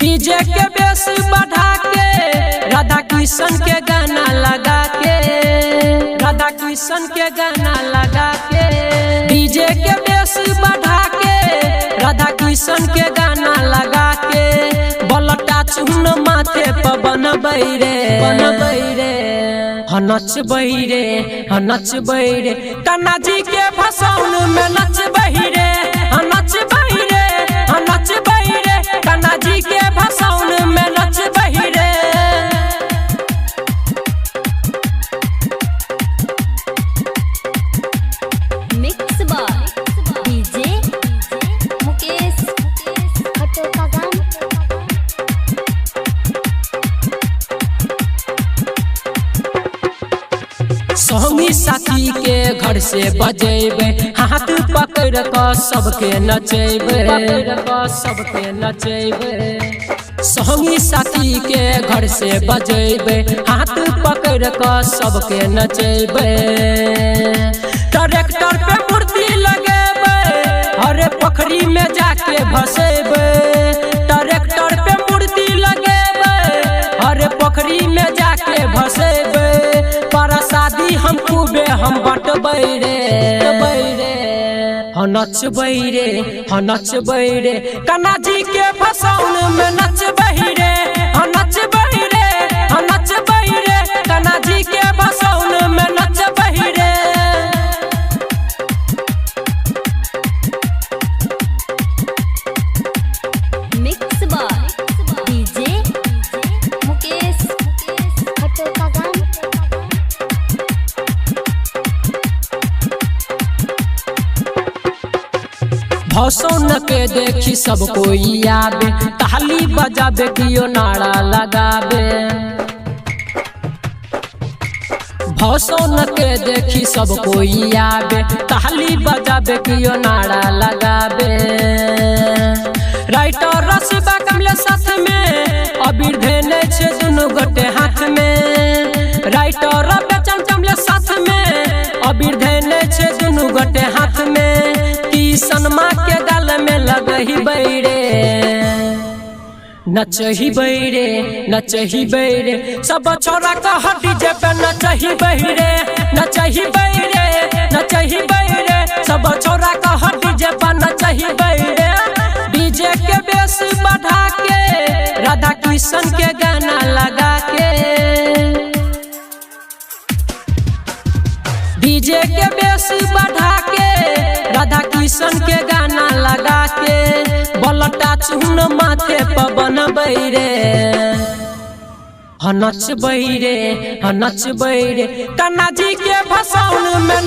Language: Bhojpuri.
डीजे के बेस बढ़ा के राधा कृष्ण के गाना लगा के, राधा कृष्ण के गाना लगा के, डीजे के बेस बढ़ा के राधा कृष्ण के गाना लगा के, बलटा चुन माथे पर बनबै रे, बनबै रे, नचबै रे, नचबै रे, कन्हा जी के भसाउन में नचबै रे, नचबै रे, नचबै रे, कन्हा जी के भसाउन में नचबै रे। मिक्स बाय डीजे मुकेश खटोकागान। संगी साथी के घर से बजेबे, हाथ पकड़ कर सबके नचेबे, सबके नचेबे। संगी साथी के घर से बजेबे, हाथ पकड़ कर सबके नचेबे। ट्रैक्टर पे मूर्ति लगेबे, हरे पोखरी में जाके भसेबे। ट्रैक्टर पे मूर्ति लगेबे, हरे पोखरी में जाके भसेबे। शादी हम खूबे हम बटबै रे, नचबै रे, नचबै रे, कन्हा जी के भसाउन में नचबै रे, नचबै रे, नचबै रे, कन्हा जी के भसाउन में नचबै रे। मिक्स बाय डीजे मुकेश खटोकागान। भसाउन के देखी सब कोई आवे, ताली बजाबे कियो नारा लगाबे। भसाउन के देखी सब कोई आवे, ताली बजाबे कियो नारा लगाबे। राइटर रसिबा कमले साथ में, अबीर धेने छे दुनु गोटे हाथ में। राइटर बेचन कमले साथ में, अबीर धेने छे दुनु गोटे हाथ में। सनमा के गाल में लगही बैरे, नचही बैरे, नचही बैरे, सब छोरा कह डीजे पे नचही बैरे, नचही बैरे, नचही बैरे, सब छोरा कह डीजे पे नचही बैरे। डीजे के बेस बढ़ा के राधा कृष्ण के गाना लगा के, डीजे के बेस बढ़ा के राधा कृष्ण के गाना लगा के, बलटा चुन माथे पर बनबै रे, नचबै रे, नचबै रे, कन्हा जी के भसाउन में